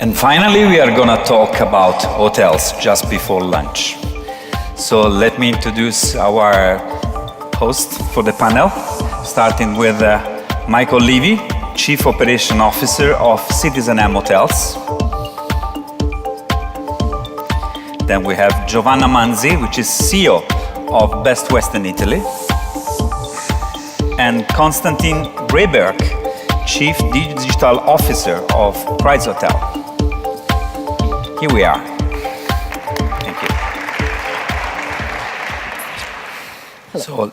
And finally, we are going to talk about hotels just before lunch. So let me introduce our host for the panel, starting with Michael Levie, Chief Operation Officer of citizenM Hotels. Then we have Giovanna Manzi, which is CEO of Best Western Italy. And Constantin Rehberg, Chief Digital Officer of Prizeotel. Here we are. Thank you. So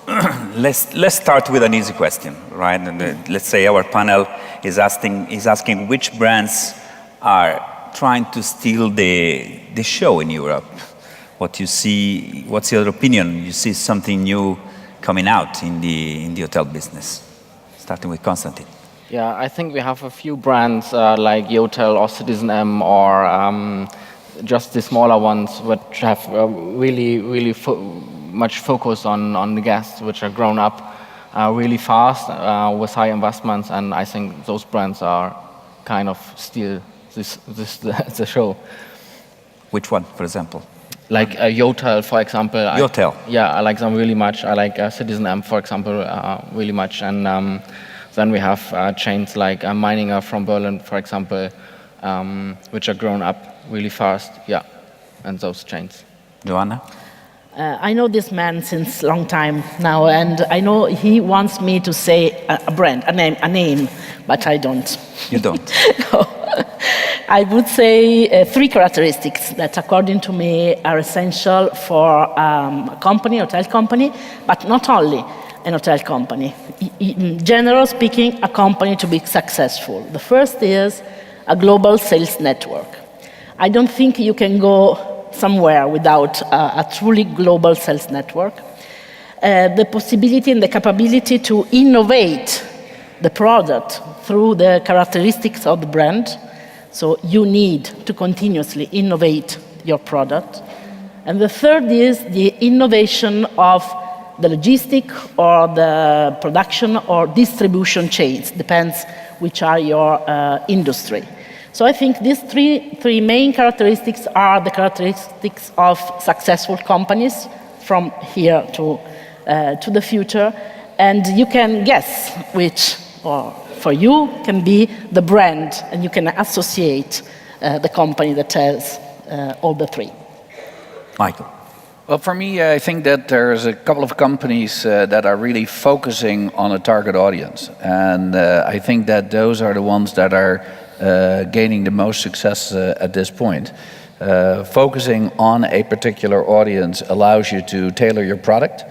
let's start with an easy question, right? And let's say our panel is asking which brands are trying to steal the show in Europe. What you see? What's your opinion? You see something new coming out in the hotel business? Starting with Constantin. Yeah, I think we have a few brands like Yotel or citizenM or just the smaller ones which have really much focus on the guests, which are grown up really fast with high investments, and I think those brands are kind of steal the show. Which one, for example? Like Yotel, for example. Yotel. Yeah, I like them really much. I like citizenM, for example, really much. And then we have chains like Meininger from Berlin, for example, which are grown up really fast. Yeah, and those chains. Giovanna? I know this man since a long time now, and I know he wants me to say a brand, a name, but I don't. You don't? No. I would say three characteristics that, according to me, are essential for a company, hotel company, but not only an hotel company. In general speaking, a company to be successful. The first is a global sales network. I don't think you can go somewhere without a truly global sales network. The possibility and the capability to innovate the product through the characteristics of the brand. So you need to continuously innovate your product. And the third is the innovation of the logistic or the production or distribution chains, depends which are your industry. So I think these three main characteristics are the characteristics of successful companies from here to the future. And you can guess which, or for you, can be the brand, and you can associate the company that has all the three. Michael? Well, for me, I think that there's a couple of companies that are really focusing on a target audience. And I think that those are the ones that are gaining the most success at this point. Focusing on a particular audience allows you to tailor your product.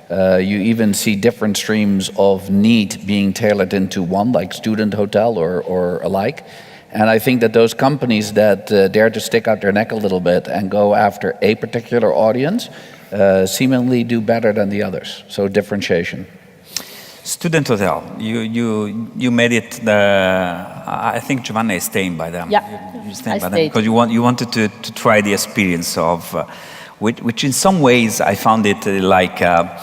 You even see different streams of need being tailored into one, like student hotel or alike. And I think that those companies that dare to stick out their neck a little bit and go after a particular audience seemingly do better than the others. So differentiation. Student hotel, you made it. I think Giovanna is staying by them. Yeah, you staying by them because you wanted to try the experience of, which in some ways I found it like a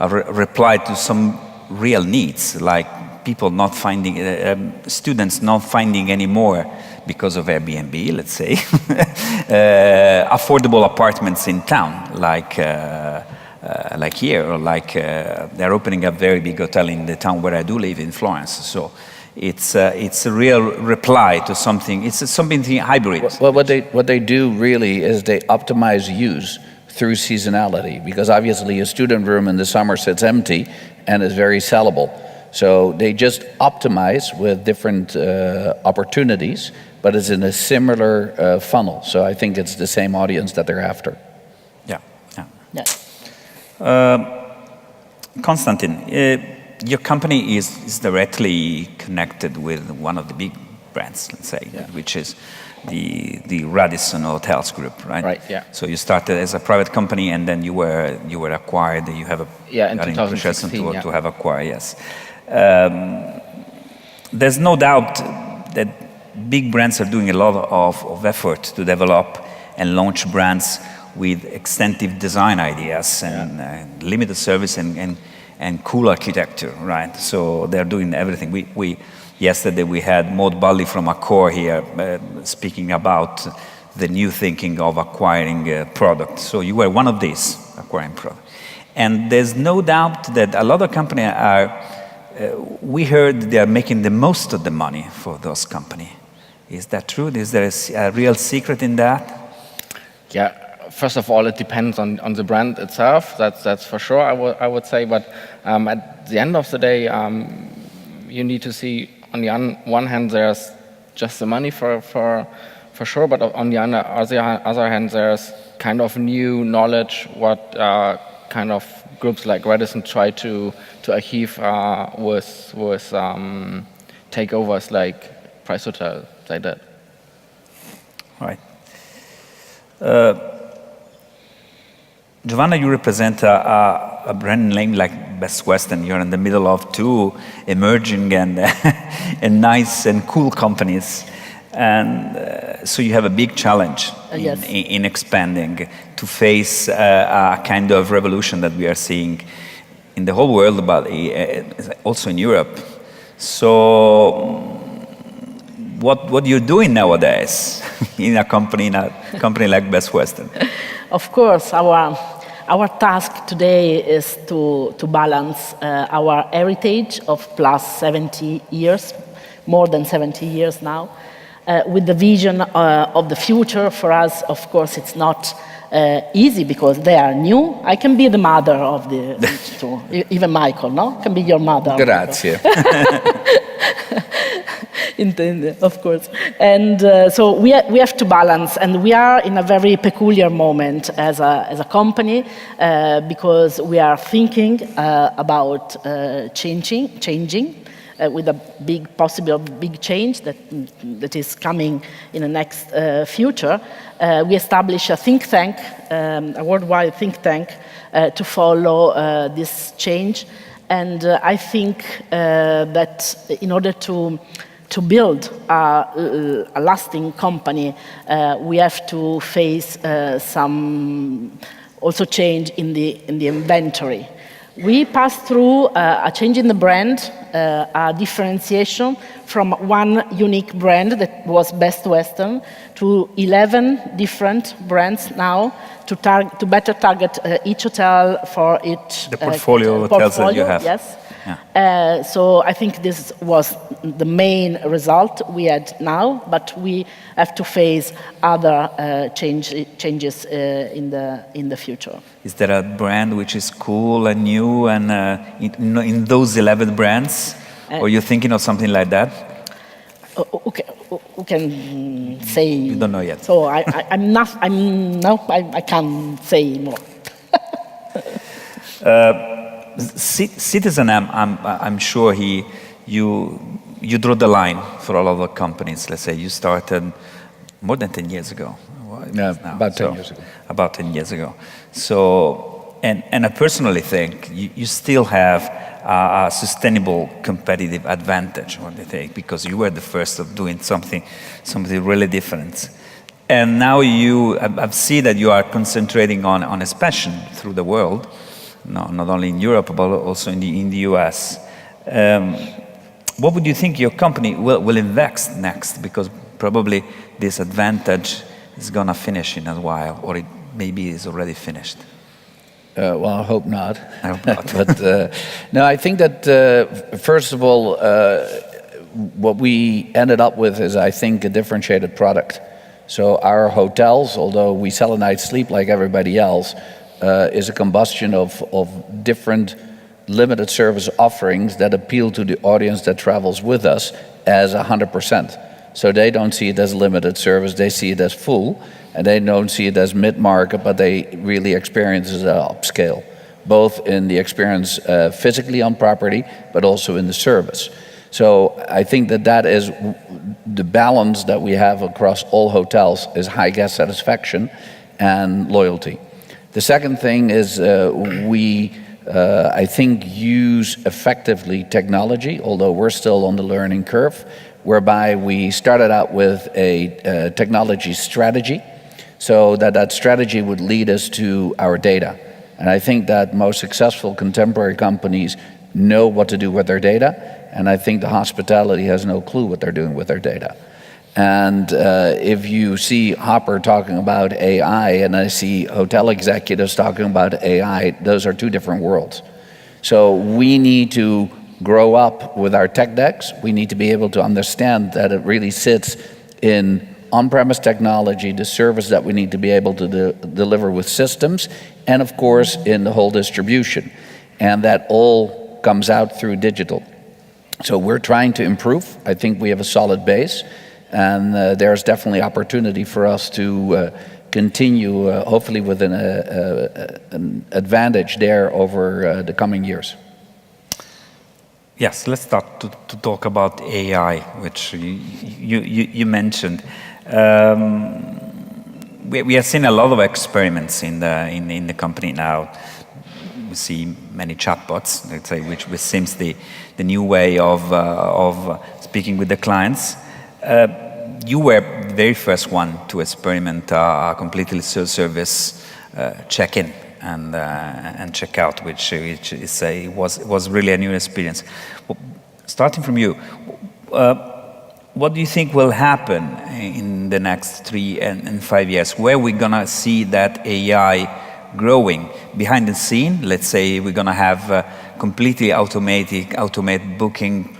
reply to some real needs, like people not finding, students not finding anymore because of Airbnb, let's say, affordable apartments in town, like here, or like they're opening a very big hotel in the town where I do live, in Florence. So it's a real reply to something. It's something hybrid. Well, what they do really is they optimize use through seasonality, because obviously a student room in the summer sits empty and is very sellable. So they just optimize with different opportunities, but it's in a similar funnel. So I think it's the same audience that they're after. Yeah. Constantin, your company is directly connected with one of the big brands, let's say, which is the Radisson Hotels Group, right? Right. Yeah. So you started as a private company, and then you were acquired. You have in 2016 to have acquired. Yes. There's no doubt that big brands are doing a lot of effort to develop and launch brands with extensive design ideas and limited service and cool architecture, right? So they're doing everything. Yesterday we had Maud Bully from Accor here speaking about the new thinking of acquiring products. So you were one of these, acquiring products. And there's no doubt that a lot of companies are, we heard they are making the most of the money for those companies. Is that true? Is there a real secret in that? Yeah, first of all, it depends on the brand itself. That's for sure, I would say. But at the end of the day, you need to see, on the one hand, there's just the money for sure, but on the other hand, there's kind of new knowledge what kind of groups like Radisson try to achieve with takeovers like Prizeotel, like that. Right. Giovanna, you represent a brand name like Best Western. You're in the middle of two emerging and and nice and cool companies. And so you have a big challenge Yes. in expanding to face a kind of revolution that we are seeing in the whole world, but also in Europe. So what you're doing nowadays in a company like Best Western? Of course, our task today is to balance our heritage of plus 70 years, more than 70 years now, with the vision of the future. For us, of course, it's not easy because they are new. I can be the mother of the two, even Michael, no? Can be your mother. Grazie. Of course. And so we have to balance, and we are in a very peculiar moment as a company because we are thinking about changing with a possible big change that is coming in the next future. We established a think tank, a worldwide think tank, to follow this change. And I think that in order to build a lasting company, we have to face some also change in the inventory. We passed through a change in the brand, a differentiation from one unique brand that was Best Western to 11 different brands now to better target each hotel for each The portfolio of hotels that you have. Yes. Yeah. So I think this was the main result we had now, but we have to face other changes in the future. Is there a brand which is cool and new and in those 11 brands? Or are you thinking of something like that? Who can say? You don't know yet. So I can't say more. citizenM, I'm sure you drew the line for a lot of companies. Let's say you started more than 10 years ago. No, about 10 years ago. About 10 years ago. So, and I personally think you still have a sustainable competitive advantage, what they think, because you were the first of doing something really different. And now I've seen that you are concentrating on expansion through the world. No, not only in Europe, but also in the US. What would you think your company will invest next? Because probably this advantage is going to finish in a while, or it maybe is already finished. Well, I hope not. I hope not. But no, I think that first of all, what we ended up with is, I think, a differentiated product. So our hotels, although we sell a night's sleep like everybody else, is a combustion of different limited service offerings that appeal to the audience that travels with us as 100%. So they don't see it as limited service, they see it as full, and they don't see it as mid-market, but they really experience it as upscale, both in the experience physically on property, but also in the service. So I think that is the balance that we have across all hotels is high guest satisfaction and loyalty. The second thing is we, I think, use effectively technology, although we're still on the learning curve, whereby we started out with a technology strategy, so that strategy would lead us to our data. And I think that most successful contemporary companies know what to do with their data, And I think the hospitality has no clue what they're doing with their data. And if you see Hopper talking about AI and I see hotel executives talking about AI, those are two different worlds. So we need to grow up with our tech decks. We need to be able to understand that it really sits in on-premise technology, the service that we need to be able to deliver with systems, and of course in the whole distribution. And that all comes out through digital. So we're trying to improve. I think we have a solid base, and there's definitely opportunity for us to continue, hopefully with an advantage there over the coming years. Yes, let's start to talk about AI, which you mentioned. We have seen a lot of experiments in the company now. We see many chatbots, let's say, which seems the new way of speaking with the clients. You were the very first one to experiment a completely self-service check-in and check-out, which was really a new experience. Starting from you, what do you think will happen in the next 3 and 5 years? Where are we gonna see that AI growing behind the scene? Let's say we're gonna have completely automated booking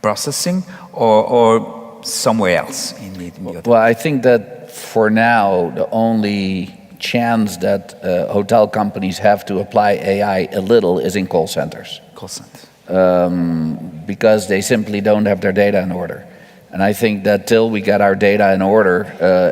processing, or somewhere else in the Well, I think that for now the only chance that hotel companies have to apply AI a little is in call centers. Call centers. Because they simply don't have their data in order. And I think that till we get our data in order,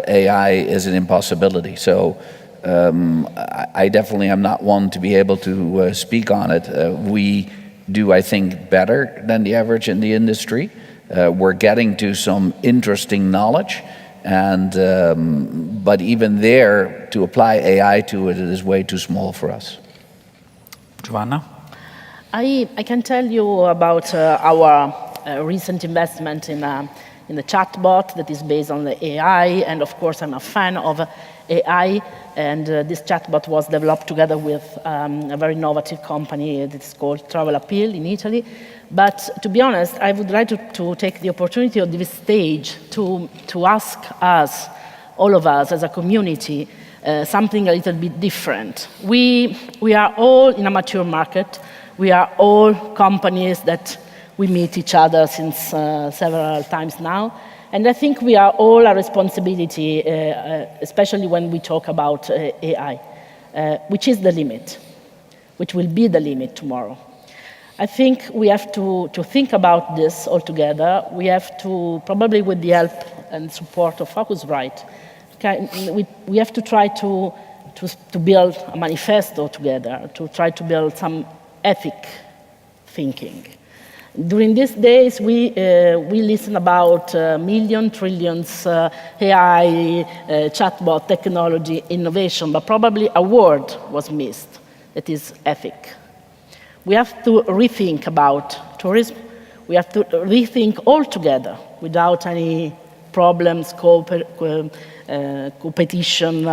AI is an impossibility. So I definitely am not one to be able to speak on it. We do, I think, better than the average in the industry. We're getting to some interesting knowledge. And but even there, to apply AI to it, it is way too small for us. Giovanna? I can tell you about our recent investment in the chatbot that is based on the AI, and of course I'm a fan of AI, and this chatbot was developed together with a very innovative company that is called Travel Appeal in Italy. But to be honest, I would like to take the opportunity of this stage to ask us, all of us as a community, something a little bit different. We are all in a mature market. We are all companies that we meet each other since several times now. And I think we are all a responsibility, especially when we talk about AI, which is the limit, which will be the limit tomorrow. I think we have to think about this all together. We have to, probably with the help and support of Phocuswright, we have to try to build a manifesto together, to try to build some ethic thinking. During these days, we listen about trillions AI, chatbot technology, innovation, but probably a word was missed, that is ethic. We have to rethink about tourism. We have to rethink all together without any problems, competition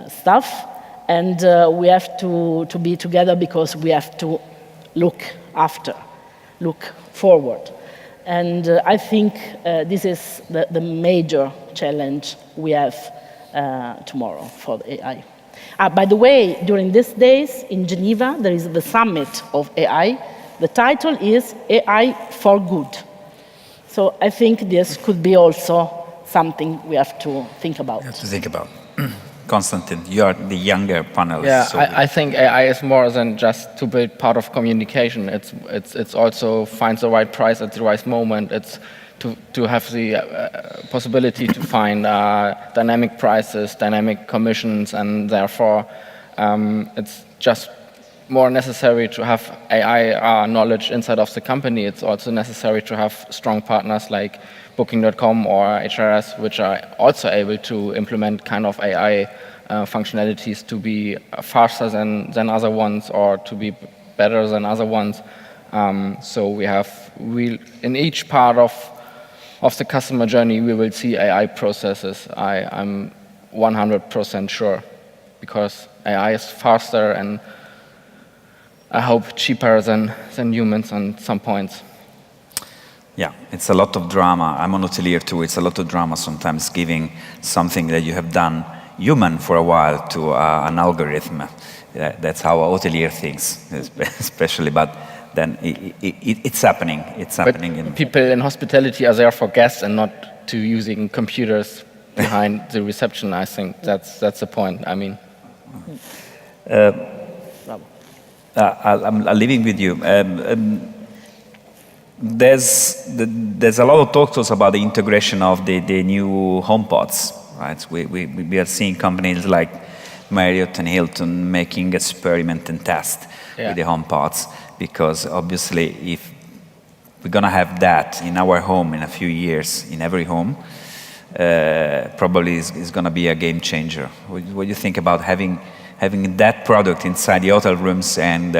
stuff. And we have to be together because we have to look forward. And I think this is the major challenge we have tomorrow for the AI. By the way, during these days in Geneva, there is the summit of AI. The title is AI for Good. So I think this could be also something we have to think about. Constantin, you are the younger panelist. Yeah, so I think AI is more than just to build part of communication. It's also finds the right price at the right moment. It's to have the possibility to find dynamic prices, dynamic commissions, and therefore it's just more necessary to have AI knowledge inside of the company. It's also necessary to have strong partners like Booking.com or HRS, which are also able to implement kind of AI functionalities to be faster than other ones or to be better than other ones. So in each part of the customer journey, we will see AI processes. I'm 100% sure, because AI is faster and I hope cheaper than humans on some points. Yeah, it's a lot of drama. I'm an hotelier too. It's a lot of drama sometimes giving something that you have done human for a while to an algorithm. That's how a hotelier thinks, especially. But then it's happening. It's happening. But people in hospitality are there for guests and not to using computers behind the reception. I think that's the point. I mean, I'm living with you. There's a lot of talks about the integration of the new HomePods, right? We are seeing companies like Marriott and Hilton making experiment and test with the HomePods, because obviously if we're gonna have that in our home in a few years, in every home, probably is gonna be a game changer. What do you think about having that product inside the hotel rooms and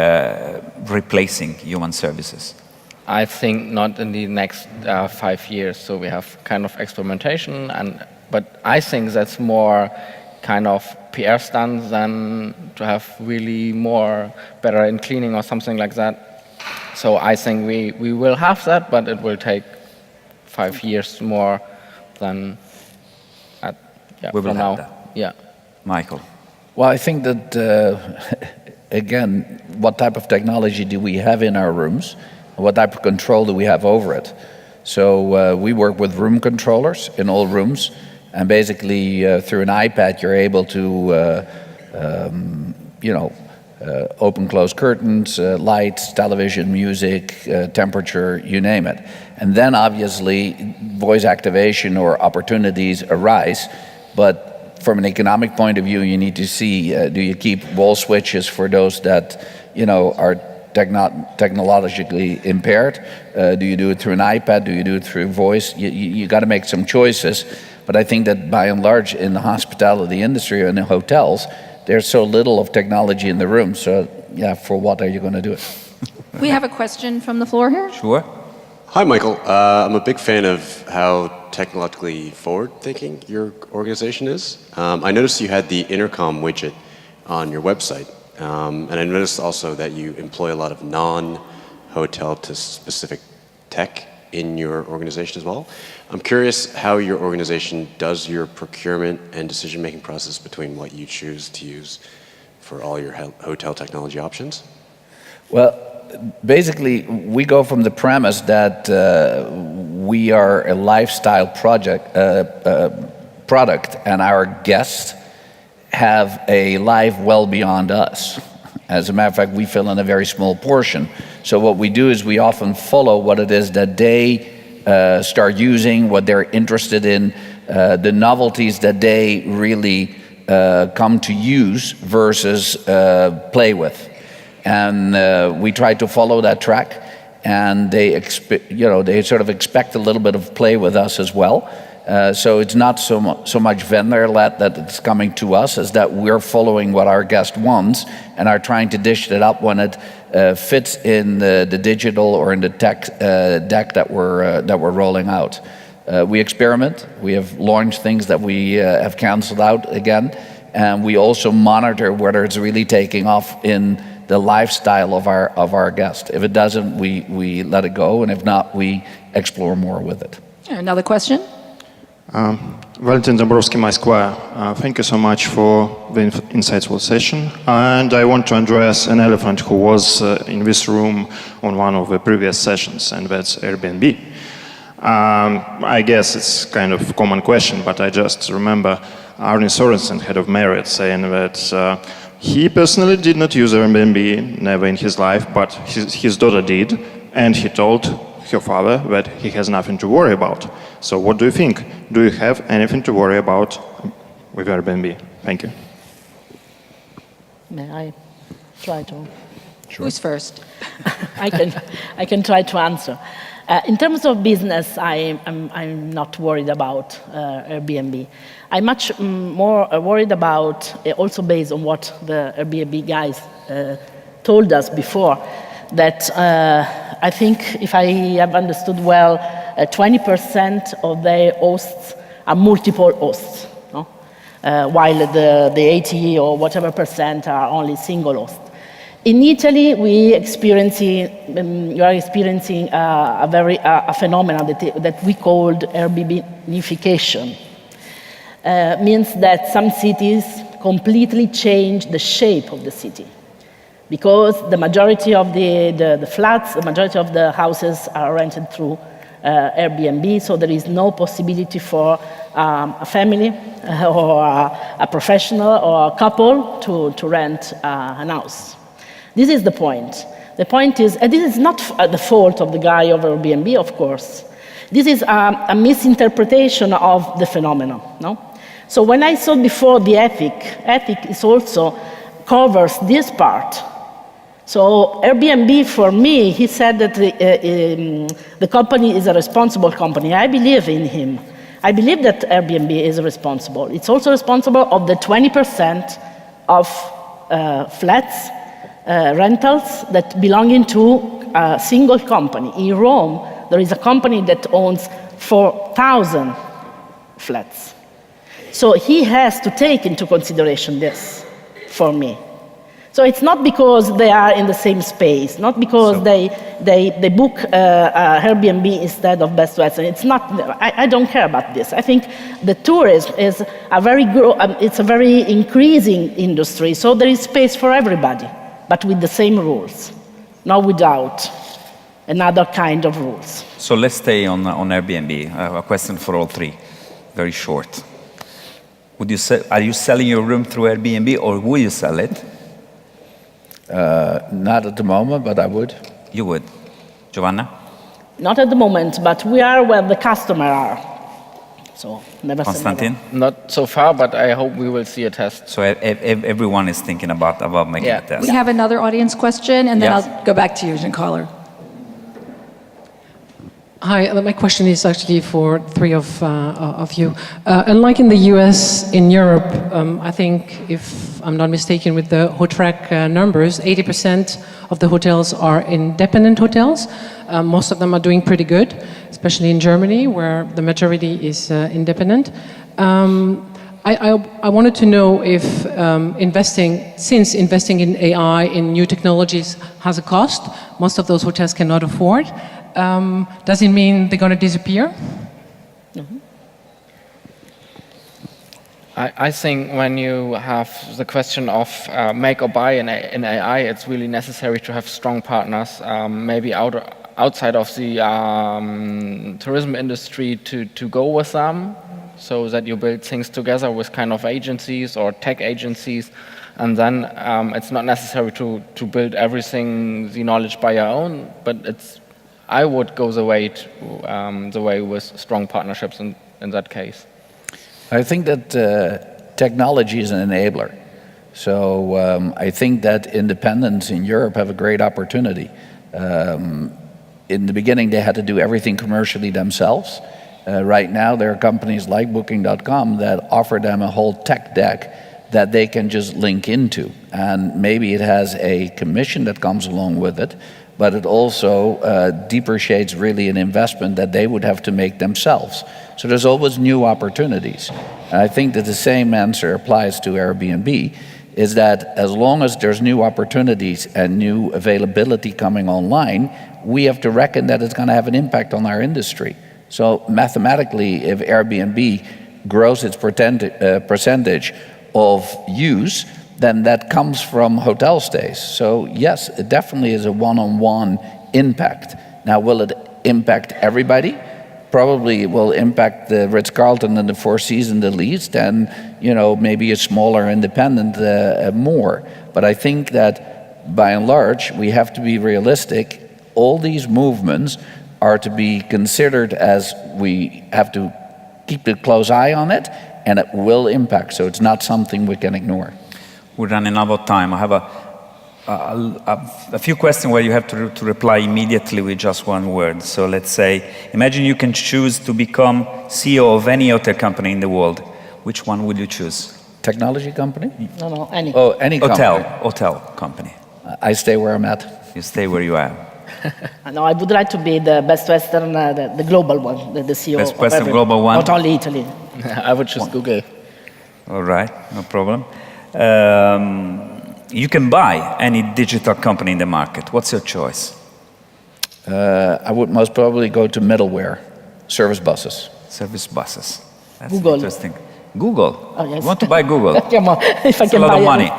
replacing human services? I think not in the next 5 years. So we have kind of experimentation, but I think that's more kind of PR stunt than to have really more better in cleaning or something like that. So I think we will have that, but it will take 5 years more than we will from have now. That. Yeah, Michael. Well, I think that again, what type of technology do we have in our rooms? What type of control do we have over it? So we work with room controllers in all rooms, and basically through an iPad you're able to, open, close curtains, lights, television, music, temperature, you name it. And then obviously voice activation or opportunities arise, but from an economic point of view, you need to see, do you keep wall switches for those that, are technologically impaired? Do you do it through an iPad? Do you do it through voice? You got to make some choices. But I think that by and large in the hospitality industry and in hotels, there's so little of technology in the room. So yeah, for what are you going to do it? We have a question from the floor here. Sure. Hi, Michael. I'm a big fan of how technologically forward-thinking your organization is. I noticed you had the intercom widget on your website. And I noticed also that you employ a lot of non-hotel to specific tech in your organization as well. I'm curious how your organization does your procurement and decision-making process between what you choose to use for all your hotel technology options. Well, basically, we go from the premise that we are a lifestyle product, and our guests have a life well beyond us. As a matter of fact, we fill in a very small portion. So what we do is we often follow what it is that they start using, what they're interested in, the novelties that they really come to use versus play with. And we try to follow that track, and they sort of expect a little bit of play with us as well. So it's not so much vendor-led that it's coming to us, as that we're following what our guest wants and are trying to dish it up when it fits in the digital or in the tech deck that we're rolling out. We experiment. We have launched things that we have canceled out again, and we also monitor whether it's really taking off in the lifestyle of our guest. If it doesn't, we let it go, and if not, we explore more with it. Another question? Valentin Dombrovsky, MySquare. Thank you so much for the insightful session. And I want to address an elephant who was in this room on one of the previous sessions, and that's Airbnb. I guess it's kind of a common question, but I just remember Arne Sorensen, head of Marriott, saying that he personally did not use Airbnb, never in his life, but his daughter did, and he told her father that he has nothing to worry about. So what do you think? Do you have anything to worry about with Airbnb? Thank you. May I try to? Sure. Who's first? I can try to answer. In terms of business, I'm not worried about Airbnb. I'm much more worried about, also based on what the Airbnb guys told us before, that I think, if I have understood well, 20% of their hosts are multiple hosts, no? While the 80 or whatever percent are only single hosts. In Italy, you are experiencing a phenomenon that we called Airbnbification. Means that some cities completely change the shape of the city, because the majority of the flats, the majority of the houses are rented through Airbnb, so there is no possibility for a family or a professional or a couple to rent an house. This is the point. The point is, and this is not the fault of the guy of Airbnb, of course. This is a misinterpretation of the phenomenon, no? So when I saw before the ethic is also covers this part. So Airbnb, for me, he said that the company is a responsible company. I believe in him. I believe that Airbnb is responsible. It's also responsible of the 20% of flats, rentals that belonging to a single company. In Rome, there is a company that owns 4,000 flats. So he has to take into consideration this, for me. So it's not because they are in the same space, not because they book Airbnb instead of Best Western. It's not. I don't care about this. I think the tourism is it's a very increasing industry. So there is space for everybody, but with the same rules, not without another kind of rules. So let's stay on Airbnb. I have a question for all three, very short. Are you selling your room through Airbnb, or will you sell it? Not at the moment, but I would. You would. Giovanna? Not at the moment, but we are where the customer are. So never say Constantin? never. Not so far, but I hope we will see a test. So everyone is thinking about making a test. We have another audience question, and then Yes. I'll go back to you, Giancarlo. Hi, my question is actually for three of you. Unlike in the US, in Europe, I think, if I'm not mistaken with the HOTRAC numbers, 80% of the hotels are independent hotels. Most of them are doing pretty good, especially in Germany, where the majority is independent. I wanted to know if investing in AI, in new technologies, has a cost. Most of those hotels cannot afford. Does it mean they're going to disappear? Mm-hmm. I think when you have the question of make or buy in AI, it's really necessary to have strong partners, maybe outside of the tourism industry to go with them, so that you build things together with kind of agencies or tech agencies, and then it's not necessary to build everything, the knowledge by your own, but I would go the way with strong partnerships in that case. I think that technology is an enabler. So I think that independents in Europe have a great opportunity. In the beginning, they had to do everything commercially themselves. Right now, there are companies like Booking.com that offer them a whole tech deck that they can just link into. And maybe it has a commission that comes along with it, but it also depreciates really an investment that they would have to make themselves. So there's always new opportunities. And I think that the same answer applies to Airbnb, is that as long as there's new opportunities and new availability coming online, we have to reckon that it's going to have an impact on our industry. So mathematically, if Airbnb grows its percentage of use, then that comes from hotel stays. So yes, it definitely is a one-on-one impact. Now, will it impact everybody? Probably it will impact the Ritz-Carlton and the Four Seasons the least, and maybe a smaller independent more. But I think that by and large, we have to be realistic. All these movements are to be considered as we have to keep a close eye on it, and it will impact. So it's not something we can ignore. We're running out of time. I have a few questions where you have to reply immediately with just one word. So let's say, imagine you can choose to become CEO of any hotel company in the world. Which one would you choose? Technology company? No, any. Oh, any company. Hotel company. I stay where I'm at. You stay where you are. No, I would like to be the Best Western, the global one, the CEO. Best Western global one. Not only Italy. I would choose Google. All right, no problem. You can buy any digital company in the market. What's your choice? I would most probably go to middleware, service buses. Service buses. That's Google. interesting. Google. Oh, yes. You want to buy Google? Come on, if I It's a can lot buy of it. money.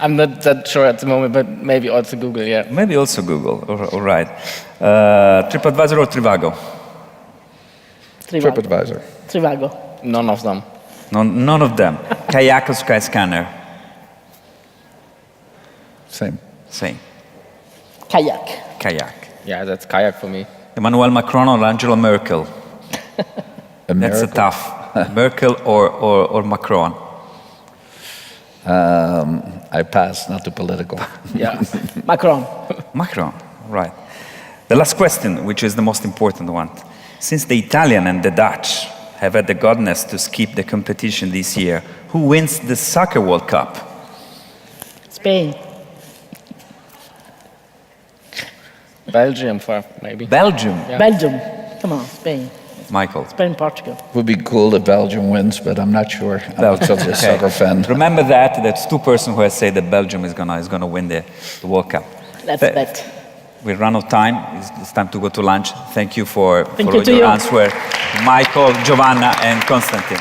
I'm not that sure at the moment, but maybe also Google, yeah. Maybe also Google. All right. TripAdvisor or Trivago? TripAdvisor. Trivago. None of them. None of them. Kayak or Skyscanner? Same. Same. Kayak. Kayak. Yeah, that's kayak for me. Emmanuel Macron or Angela Merkel? That's a America. tough. Merkel or Macron? I pass, not too political. Yeah. Macron. Macron, right. The last question, which is the most important one. Since the Italian and the Dutch have had the godness to skip the competition this year, who wins the Soccer World Cup? Spain. Belgium, maybe. Belgium. Yeah. Belgium. Come on, Spain. Michael. Spain, Portugal. Would be cool if Belgium wins, but I'm not sure. I'm not Belgium. such a Okay. soccer fan. Remember that. That's two persons who have said that Belgium is gonna win the World Cup. Let's Th- bet. We run out of time. It's time to go to lunch. Thank you for Thank you to your you. answer, Michael, Giovanna, and Constantin.